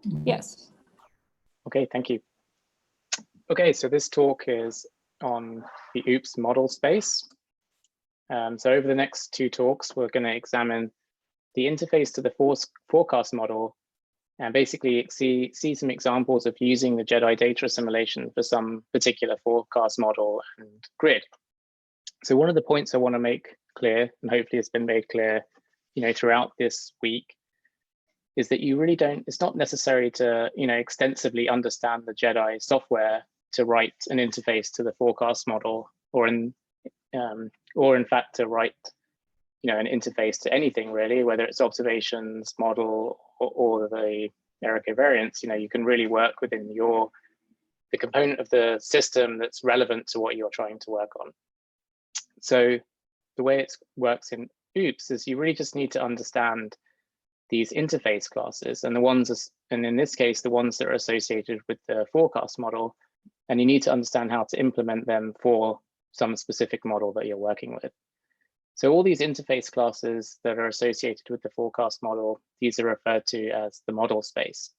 Yes. Okay, thank you. Okay, so this talk is on the OOPS model space. So over the next two talks, we're going to examine the interface to the forecast model and basically see some examples of using the JEDI data assimilation for some particular forecast model and grid. So one of the points I want to make clear, and hopefully it's been made clear, throughout this week, is that you really don't, it's not necessary to, extensively understand the JEDI software to write an interface to the forecast model, or in fact to write, an interface to anything really, whether it's observations, model, or the error covariance. You can really work within the component of the system that's relevant to what you're trying to work on. So the way it works in OOPS is you really just need to understand these interface classes, and in this case, the ones that are associated with the forecast model, and you need to understand how to implement them for some specific model that you're working with. So all these interface classes that are associated with the forecast model, these are referred to as the model space.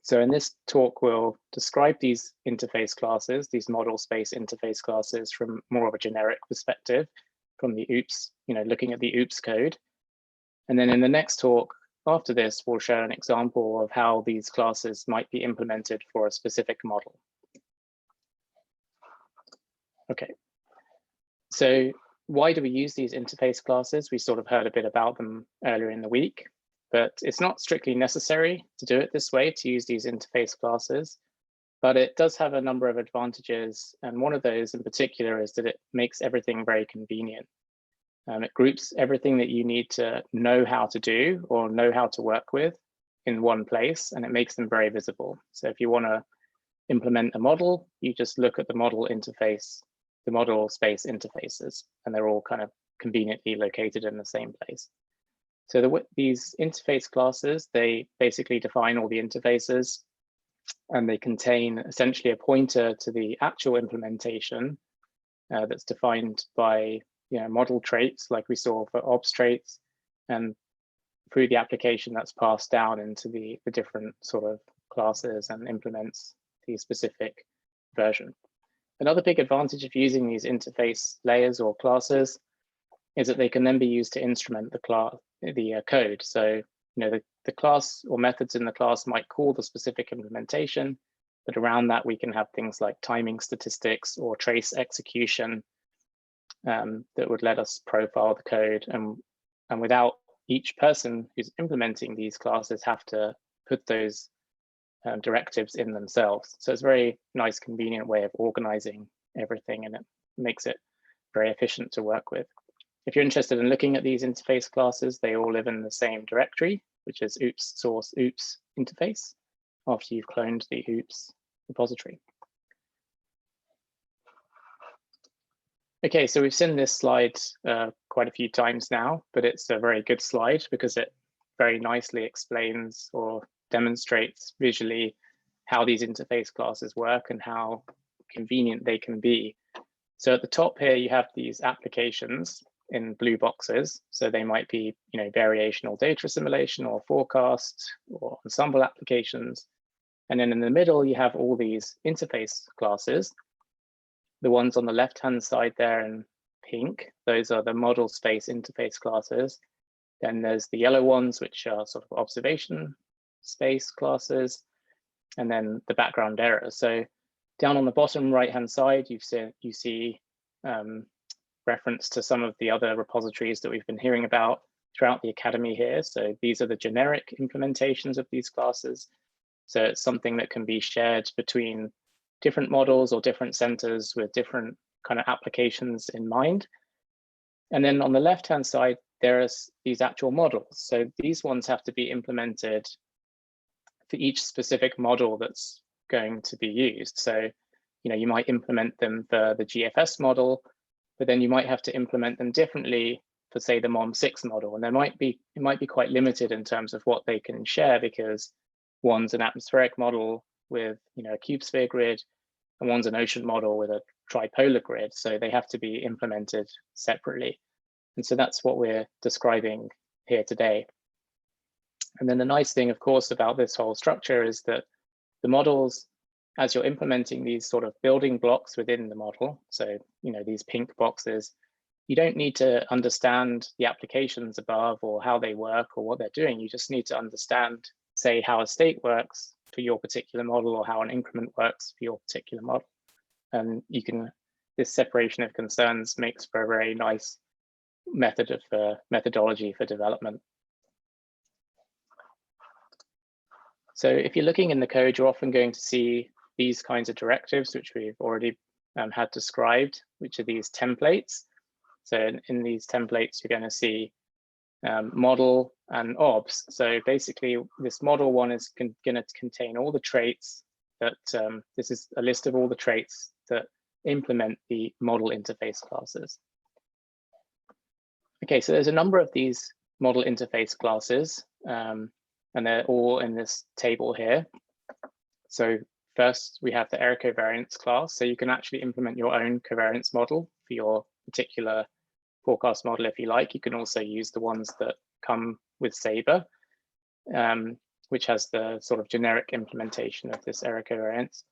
So in this talk, we'll describe these interface classes, these model space interface classes, from more of a generic perspective, from the OOPS, looking at the OOPS code. And then in the next talk after this, we'll show an example of how these classes might be implemented for a specific model. Okay, so why do we use these interface classes? We sort of heard a bit about them earlier in the week, but it's not strictly necessary to do it this way, to use these interface classes, but it does have a number of advantages. And one of those in particular is that it makes everything very convenient. It groups everything that you need to know how to do or know how to work with in one place, and it makes them very visible. So if you want to implement a model, you just look at the model interface, the model space interfaces, and they're all kind of conveniently located in the same place. So these interface classes, they basically define all the interfaces, and they contain essentially a pointer to the actual implementation that's defined by model traits, like we saw for obs traits, and through the application that's passed down into the different sort of classes and implements the specific version. Another big advantage of using these interface layers or classes is that they can then be used to instrument the code. So the class or methods in the class might call the specific implementation, but around that we can have things like timing statistics or trace execution that would let us profile the code, and without each person who's implementing these classes have to put those directives in themselves. So it's a very nice, convenient way of organizing everything, and it makes it very efficient to work with. If you're interested in looking at these interface classes, they all live in the same directory, which is oops source oops interface, after you've cloned the oops repository. Okay, so we've seen this slide quite a few times now, but it's a very good slide because it very nicely explains or demonstrates visually how these interface classes work and how convenient they can be. So at the top here, you have these applications in blue boxes. So they might be, variational data assimilation or forecast or ensemble applications. And then in the middle, you have all these interface classes. The ones on the left-hand side there in pink, those are the model space interface classes. Then there's the yellow ones, which are sort of observation space classes, and then the background error. So down on the bottom right-hand side, you see reference to some of the other repositories that we've been hearing about throughout the academy here. So these are the generic implementations of these classes. So it's something that can be shared between different models or different centers with different kind of applications in mind. And then on the left-hand side, there are these actual models. So these ones have to be implemented for each specific model that's going to be used. So, you might implement them for the GFS model, but then you might have to implement them differently for, say, the MOM6 model. And it might be quite limited in terms of what they can share, because one's an atmospheric model with, a cube sphere grid, and one's an ocean model with a tripolar grid. So they have to be implemented separately. And so that's what we're describing here today. And then the nice thing, of course, about this whole structure is that the models, as you're implementing these sort of building blocks within the model, so these pink boxes, you don't need to understand the applications above or how they work or what they're doing. You just need to understand, say, how a state works for your particular model or how an increment works for your particular model. And this separation of concerns makes for a very nice methodology for development. So if you're looking in the code, you're often going to see these kinds of directives, which we've already had described, which are these templates. So in these templates, you're going to see model and obs. So basically, this model one is going to contain all the traits that, this is a list of all the traits that implement the model interface classes. Okay, so there's a number of these model interface classes, and they're all in this table here. So first, we have the error covariance class. So you can actually implement your own covariance model for your particular forecast model if you like. You can also use the ones that come with Sabre, which has the sort of generic implementation of this error covariance.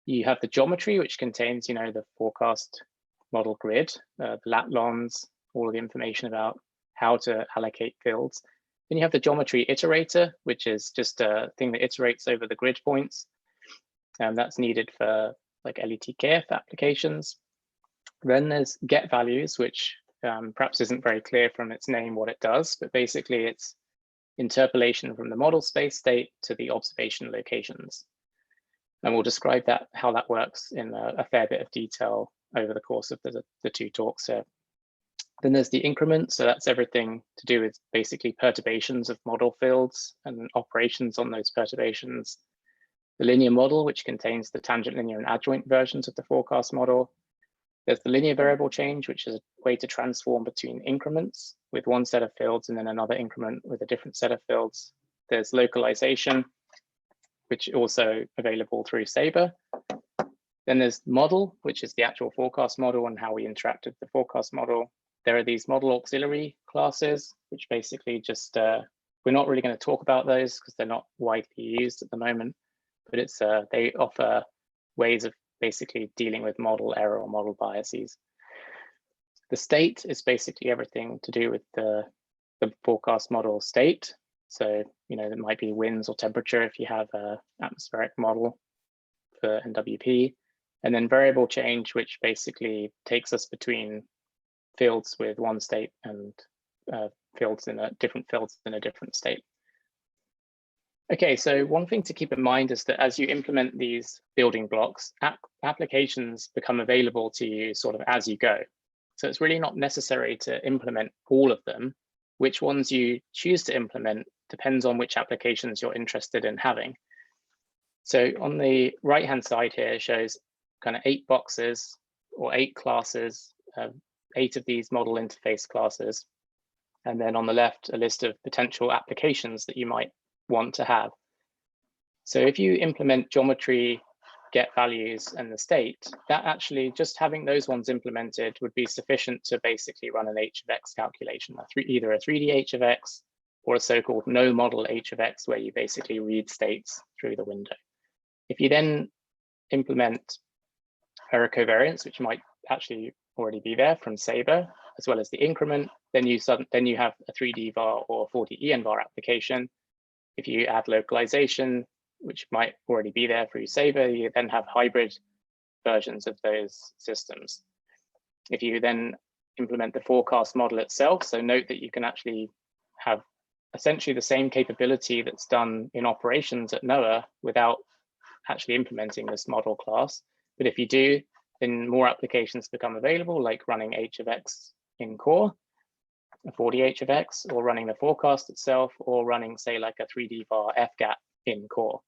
You have the geometry, which contains, the forecast model grid, the latlons, all of the information about how to allocate fields. Then you have the geometry iterator, which is just a thing that iterates over the grid points. And that's needed for like LETKF applications. Then there's get values, which perhaps isn't very clear from its name what it does, but basically it's interpolation from the model space state to the observation locations. And we'll describe how that works in a fair bit of detail over the course of the two talks here. Then there's the increment. So that's everything to do with basically perturbations of model fields and operations on those perturbations. The linear model, which contains the tangent linear and adjoint versions of the forecast model. There's the linear variable change, which is a way to transform between increments with one set of fields and then another increment with a different set of fields. There's localization, which is also available through Sabre. Then there's model, which is the actual forecast model and how we interact with the forecast model. There are these model auxiliary classes, which basically just, we're not really going to talk about those because they're not widely used at the moment, but they offer ways of basically dealing with model error or model biases. The state is basically everything to do with the forecast model state. So, there might be winds or temperature if you have an atmospheric model for NWP. And then variable change, which basically takes us between fields with one state and different fields in a different state. Okay, so one thing to keep in mind is that as you implement these building blocks, applications become available to you sort of as you go. So it's really not necessary to implement all of them. Which ones you choose to implement depends on which applications you're interested in having. So on the right-hand side here shows kind of 8 boxes or 8 classes, 8 of these model interface classes. And then on the left, a list of potential applications that you might want to have. So if you implement geometry, get values, and the state, that actually just having those ones implemented would be sufficient to basically run an h of x calculation, either a 3D h of x or a so-called no model h of x, where you basically read states through the window. If you then implement error covariance, which might actually already be there from Sabre, as well as the increment, then you have a 3D var or 4D ENVAR application. If you add localization, which might already be there through Sabre, you then have hybrid versions of those systems. If you then implement the forecast model itself, so note that you can actually have essentially the same capability that's done in operations at NOAA without actually implementing this model class. But if you do, then more applications become available, like running h of x in core, a 4D h of x, or running the forecast itself, or running, say, like a 3D var fgap in core.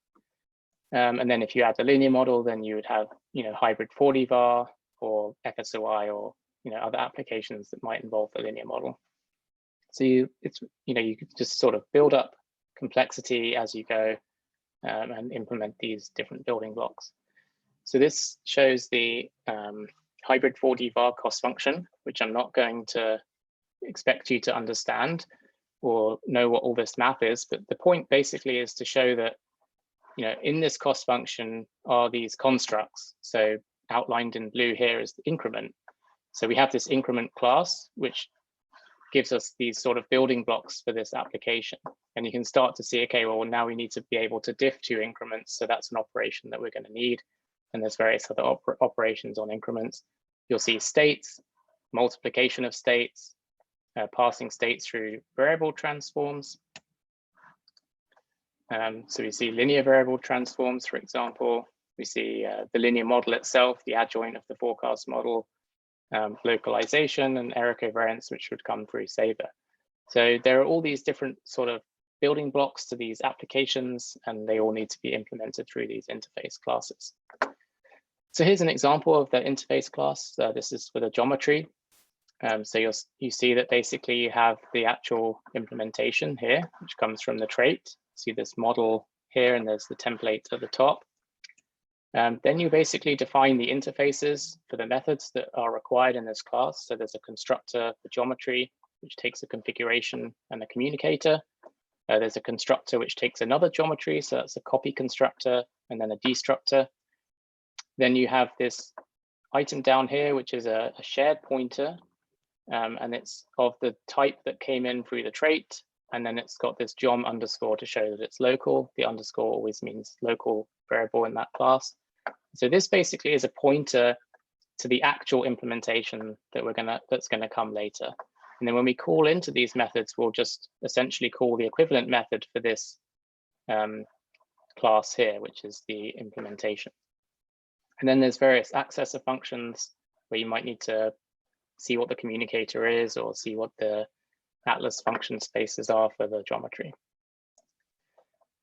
And then if you add the linear model, then you would have, hybrid 4D var or FSOI or, other applications that might involve the linear model. So you could just sort of build up complexity as you go and implement these different building blocks. So this shows the hybrid 4D var cost function, which I'm not going to expect you to understand. or know what all this math is, but the point basically is to show that, in this cost function are these constructs. So outlined in blue here is the increment. So we have this increment class, which gives us these sort of building blocks for this application. And you can start to see, okay, well, now we need to be able to diff two increments. So that's an operation that we're going to need. And there's various other operations on increments. You'll see states, multiplication of states, passing states through variable transforms. So we see linear variable transforms, for example. We see the linear model itself, the adjoint of the forecast model, localization and error covariance, which would come through Saber. So there are all these different sort of building blocks to these applications, and they all need to be implemented through these interface classes. So here's an example of the interface class. This is for the geometry. So you see that basically you have the actual implementation here, which comes from the trait. See this model here, and there's the template at the top. Then you basically define the interfaces for the methods that are required in this class. So there's a constructor for geometry, which takes a configuration and a communicator. There's a constructor which takes another geometry, so that's a copy constructor, and then a destructor. Then you have this item down here, which is a shared pointer, and it's of the type that came in through the trait. And then it's got this geom underscore to show that it's local. The underscore always means local variable in that class. So this basically is a pointer to the actual implementation that that's gonna come later. And then when we call into these methods, we'll just essentially call the equivalent method for this class here, which is the implementation. And then there's various accessor functions where you might need to see what the communicator is or see what the Atlas function spaces are for the geometry.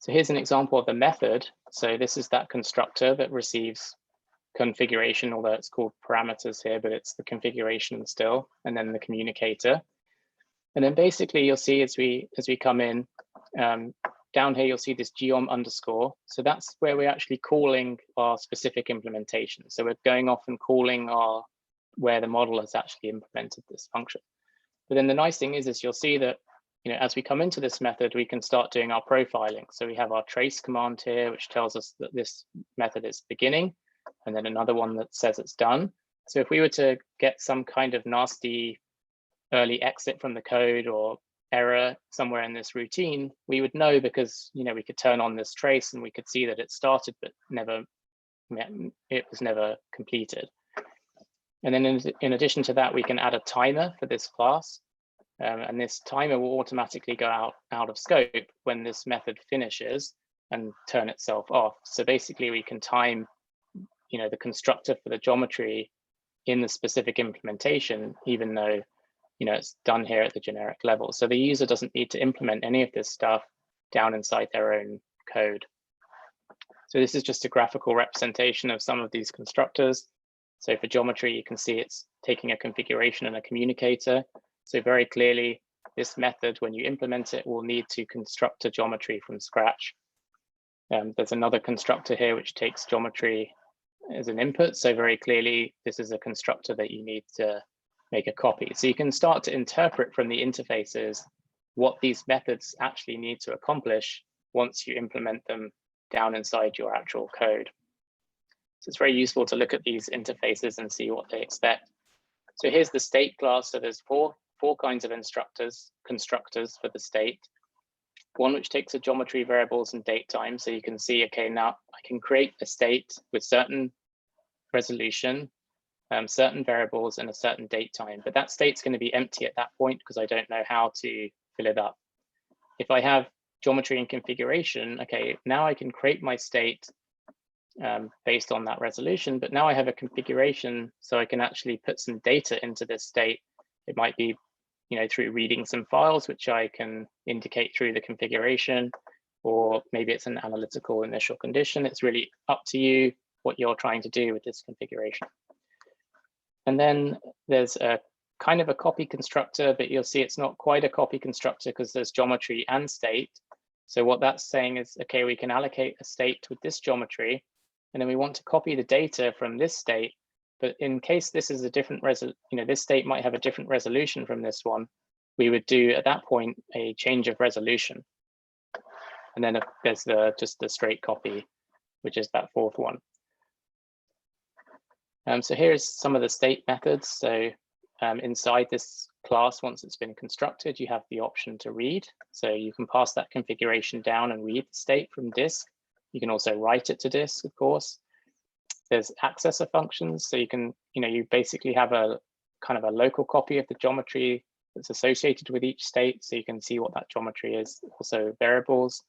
So here's an example of the method. So this is that constructor that receives configuration, although it's called parameters here, but it's the configuration still, and then the communicator. And then basically you'll see as we come in, down here, you'll see this geom underscore. So that's where we're actually calling our specific implementation. So we're going off and calling where the model has actually implemented this function. But then the nice thing is you'll see that, as we come into this method, we can start doing our profiling. So we have our trace command here, which tells us that this method is beginning, and then another one that says it's done. So if we were to get some kind of nasty early exit from the code or error somewhere in this routine, we would know because, we could turn on this trace and we could see that it started, but it was never completed. And then in addition to that, we can add a timer for this class. And this timer will automatically go out of scope when this method finishes and turn itself off. So basically we can time, the constructor for the geometry in the specific implementation, even though, it's done here at the generic level. So the user doesn't need to implement any of this stuff down inside their own code. So this is just a graphical representation of some of these constructors. So for geometry, you can see it's taking a configuration and a communicator. So very clearly, this method, when you implement it, will need to construct a geometry from scratch. There's another constructor here which takes geometry as an input. So very clearly, this is a constructor that you need to make a copy. So you can start to interpret from the interfaces what these methods actually need to accomplish once you implement them down inside your actual code. So it's very useful to look at these interfaces and see what they expect. So here's the state class. So there's four kinds of constructors for the state. One which takes a geometry variables and date time. So you can see, okay, now I can create a state with certain resolution, certain variables and a certain date time, but that state's going to be empty at that point because I don't know how to fill it up. If I have geometry and configuration, okay, now I can create my state based on that resolution, but now I have a configuration, so I can actually put some data into this state. It might be, through reading some files, which I can indicate through the configuration, or maybe it's an analytical initial condition. It's really up to you what you're trying to do with this configuration. And then there's a kind of a copy constructor, but you'll see it's not quite a copy constructor because there's geometry and state. So what that's saying is, okay, we can allocate a state with this geometry, and then we want to copy the data from this state. But in case this is a different this state might have a different resolution from this one. we would do at that point a change of resolution. And then there's just the straight copy, which is that fourth one. So here's some of the state methods. So inside this class, once it's been constructed, you have the option to read. So you can pass that configuration down and read the state from disk. You can also write it to disk, of course. There's accessor functions. So you can, you basically have a kind of a local copy of the geometry that's associated with each state. So you can see what that geometry is. Also variables,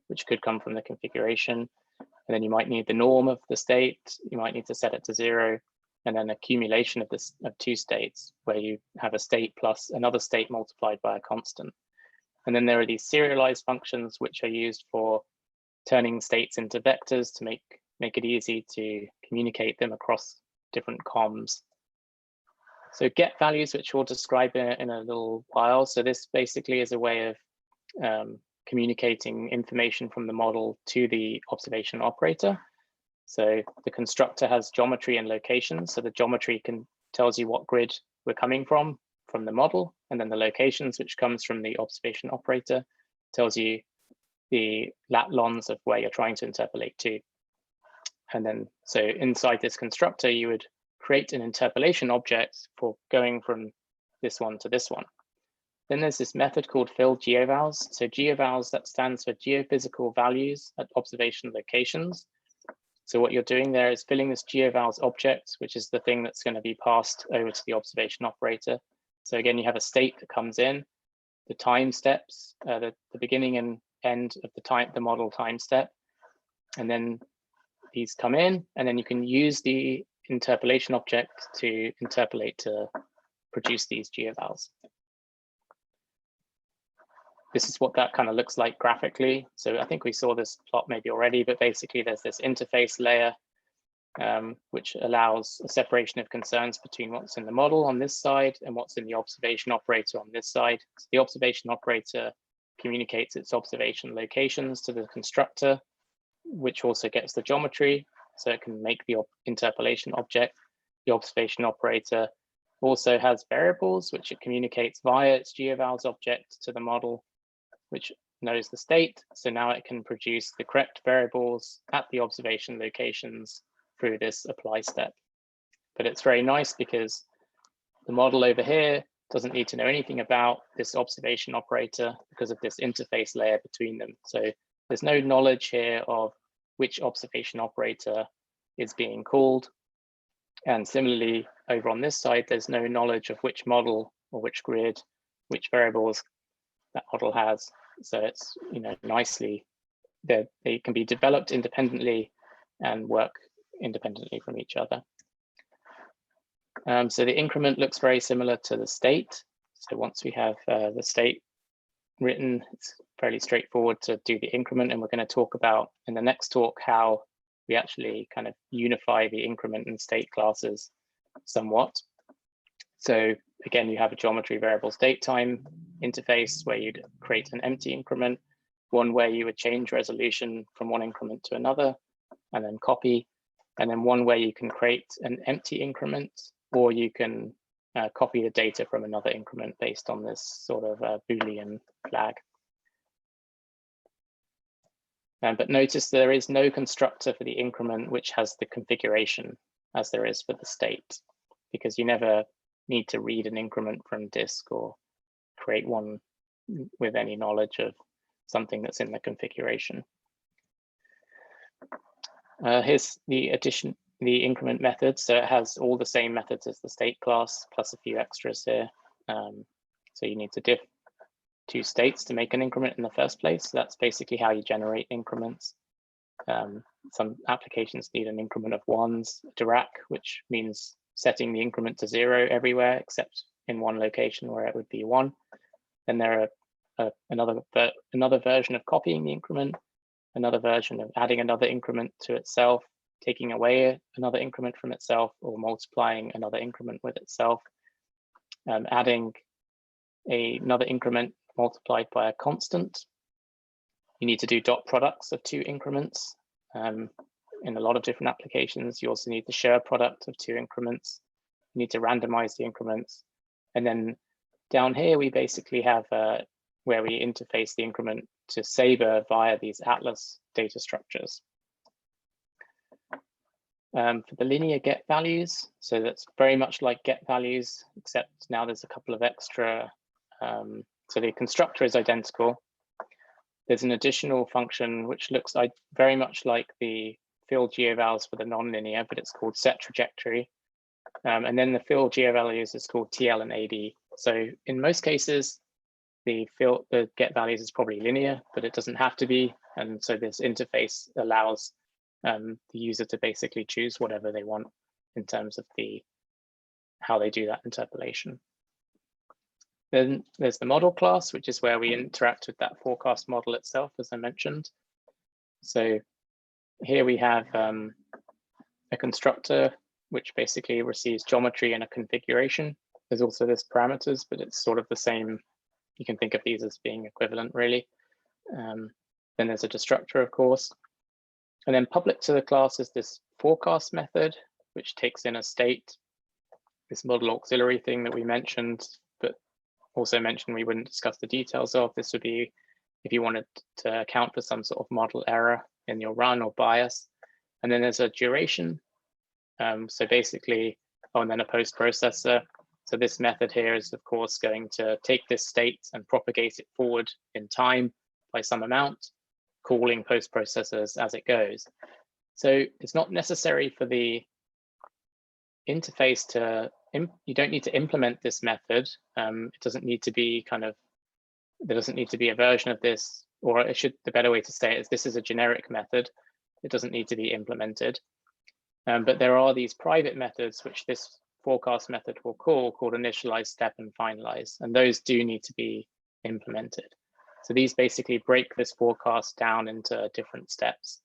which could come from the configuration. And then you might need the norm of the state. You might need to set it to 0, and then accumulation of two states, where you have a state plus another state multiplied by a constant. And then there are these serialized functions, which are used for turning states into vectors to make it easy to communicate them across different comms. So get values, which we'll describe in a little while. So this basically is a way of communicating information from the model to the observation operator. So the constructor has geometry and locations. So the geometry tells you what grid we're coming from the model, and then the locations, which comes from the observation operator, tells you the lat lons of where you're trying to interpolate to. And then, so inside this constructor, you would create an interpolation object for going from this one to this one. Then there's this method called fill geovals. So geovals, that stands for geophysical values at observation locations. So what you're doing there is filling this geovals object, which is the thing that's going to be passed over to the observation operator. So again, you have a state that comes in, the time steps, the beginning and end of the model time step, and then these come in, and then you can use the interpolation object to interpolate to produce these geovals. This is what that kind of looks like graphically. So I think we saw this plot maybe already, but basically there's this interface layer, which allows a separation of concerns between what's in the model on this side and what's in the observation operator on this side. So the observation operator communicates its observation locations to the constructor, which also gets the geometry, so it can make the interpolation object. The observation operator also has variables, which it communicates via its geovals object to the model, which knows the state. So now it can produce the correct variables at the observation locations through this apply step. But it's very nice because the model over here doesn't need to know anything about this observation operator because of this interface layer between them. So there's no knowledge here of which observation operator is being called. And similarly, over on this side, there's no knowledge of which model or which grid, which variables that model has. So it's, nicely, they can be developed independently and work independently from each other. So the increment looks very similar to the state. So once we have the state written, it's fairly straightforward to do the increment. And we're going to talk about in the next talk how we actually kind of unify the increment and state classes somewhat. So again, you have a geometry variables date time interface where you'd create an empty increment, one where you would change resolution from one increment to another and then copy, and then one where you can create an empty increment, or you can copy the data from another increment based on this sort of Boolean flag. But notice there is no constructor for the increment which has the configuration as there is for the state, because you never need to read an increment from disk or create one with any knowledge of something that's in the configuration. Here's the increment method. So it has all the same methods as the state class, plus a few extras here. So you need to diff two states to make an increment in the first place. So that's basically how you generate increments. Some applications need an increment of ones, Dirac, which means setting the increment to 0 everywhere except in one location where it would be 1. Then there are another version of copying the increment, another version of adding another increment to itself, taking away another increment from itself, or multiplying another increment with itself, adding another increment multiplied by a constant. You need to do dot products of 2 increments. In a lot of different applications, you also need the share product of 2 increments. You need to randomize the increments. And then down here, we basically have where we interface the increment to Sabre via these Atlas data structures. For the linear get values, so that's very much like get values, except now there's a couple of extra, so the constructor is identical. There's an additional function which looks very much like the fill geovals for the nonlinear, but it's called set trajectory. And then the fill geovalues is called TL and AD. So in most cases, the get values is probably linear, but it doesn't have to be. And so this interface allows the user to basically choose whatever they want in terms of how they do that interpolation. Then there's the model class, which is where we interact with that forecast model itself, as I mentioned. So here we have a constructor, which basically receives geometry and a configuration. There's also this parameters, but it's sort of the same. You can think of these as being equivalent, really. Then there's a destructor, of course. And then public to the class is this forecast method, which takes in a state, this model auxiliary thing that we mentioned, but also mentioned we wouldn't discuss the details of. This would be if you wanted to account for some sort of model error in your run or bias. And then there's a duration. So basically, and then a post processor. So this method here is, of course, going to take this state and propagate it forward in time by some amount, calling post processors as it goes. So it's not necessary for the interface you don't need to implement this method. It doesn't need to be there doesn't need to be a version of this, or the better way to say it is this is a generic method. It doesn't need to be implemented. But there are these private methods which this forecast method will called initialize, step, and finalize, and those do need to be implemented. So these basically break this forecast down into different steps.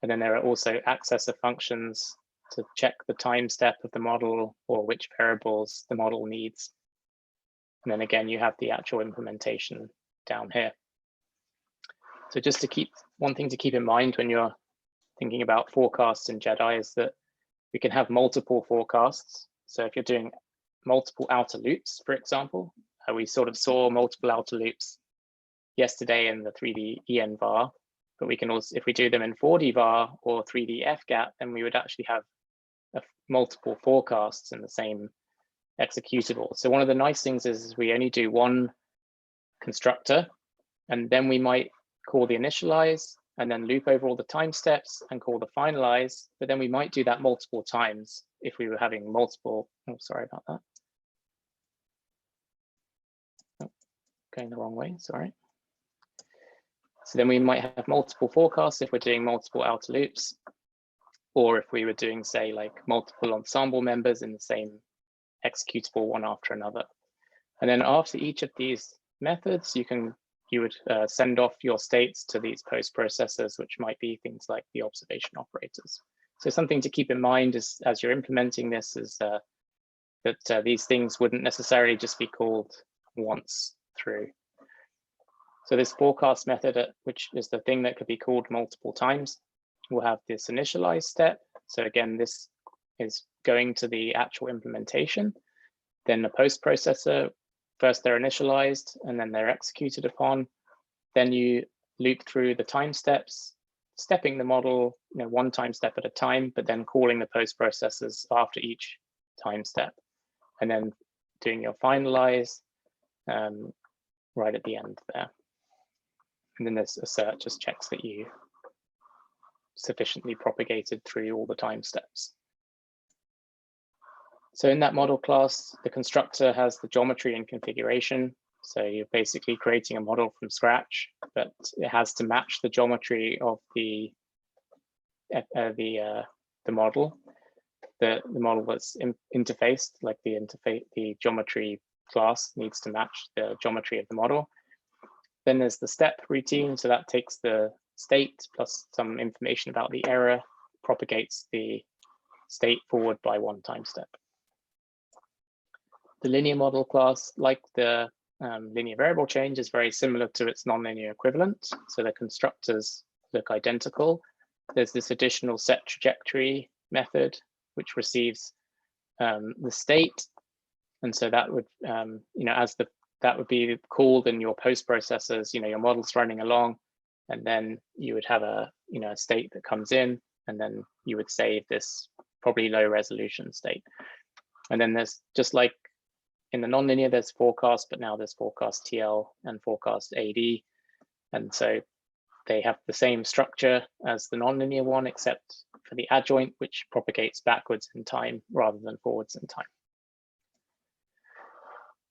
And then there are also accessor functions to check the time step of the model or which variables the model needs. And then again, you have the actual implementation down here. So just to one thing to keep in mind when you're thinking about forecasts in JEDI is that we can have multiple forecasts. So if you're doing multiple outer loops, for example, we sort of saw multiple outer loops yesterday in the 3D EN var, but we can also, if we do them in 4D var or 3D FGAT, then we would actually have multiple forecasts in the same executable. So one of the nice things is we only do one constructor, and then we might call the initialize and then loop over all the time steps and call the finalize, but then we might do that multiple times if we were having multiple, oh, sorry about that. Oh, going the wrong way, sorry. So then we might have multiple forecasts if we're doing multiple outer loops, or if we were doing, say, like multiple ensemble members in the same executable one after another. And then after each of these methods, you would send off your states to these post processors, which might be things like the observation operators. So something to keep in mind is, as you're implementing this, is that these things wouldn't necessarily just be called once through. So this forecast method, which is the thing that could be called multiple times, will have this initialize step. So again, this is going to the actual implementation. Then the post processor, first they're initialized and then they're executed upon. Then you loop through the time steps, stepping the model, one time step at a time, but then calling the post processors after each time step, and then doing your finalize right at the end there. And then there's assert, just checks that you sufficiently propagated through all the time steps. So in that model class, the constructor has the geometry and configuration. So you're basically creating a model from scratch, but it has to match the geometry of the model. The model that's interfaced, like the geometry class needs to match the geometry of the model. Then there's the step routine. So that takes the state plus some information about the error, propagates the state forward by one time step. The linear model class, like the linear variable change, is very similar to its nonlinear equivalent. So the constructors look identical. There's this additional set trajectory method, which receives the state And so that would, that would be called in your post processors, your model's running along, and then you would have a state that comes in, and then you would save this probably low resolution state. And then there's, just like in the nonlinear, there's forecast, but now there's forecast TL and forecast AD. And so they have the same structure as the nonlinear one, except for the adjoint, which propagates backwards in time rather than forwards in time.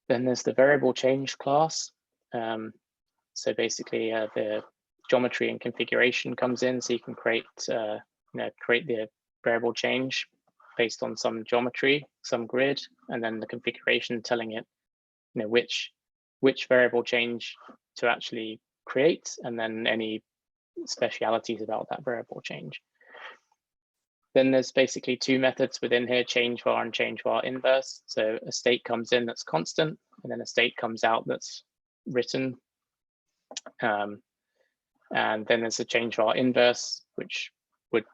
Then there's the variable change class. So basically the geometry and configuration comes in, so you can create create the variable change based on some geometry, some grid, and then the configuration telling it which variable change to actually create, and then any specialities about that variable change. Then there's basically two methods within here, change var and change var inverse. So a state comes in that's constant, and then a state comes out that's written. And then there's a change var inverse, which would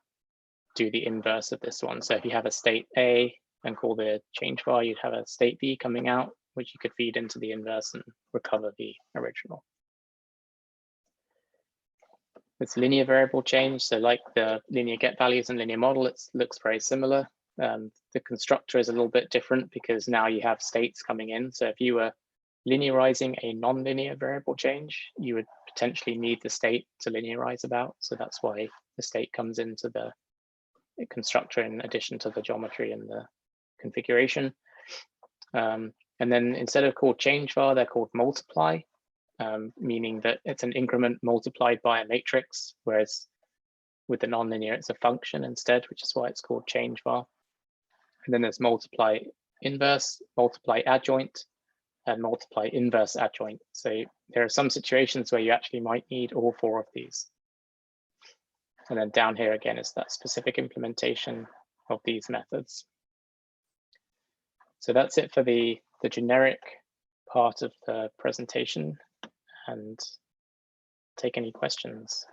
do the inverse of this one. So if you have a state A and call the change var, you'd have a state B coming out, which you could feed into the inverse and recover the original. It's linear variable change. So like the linear get values and linear model, it looks very similar. The constructor is a little bit different because now you have states coming in. So if you were linearizing a non-linear variable change, you would potentially need the state to linearize about. So that's why the state comes into the constructor in addition to the geometry and the configuration. And then instead of called change var, they're called multiply, meaning that it's an increment multiplied by a matrix, whereas with the nonlinear, it's a function instead, which is why it's called change var. And then there's multiply inverse, multiply adjoint, and multiply inverse adjoint. So there are some situations where you actually might need all four of these. And then down here again is that specific implementation of these methods. So that's it for the generic part of the presentation, and take any questions.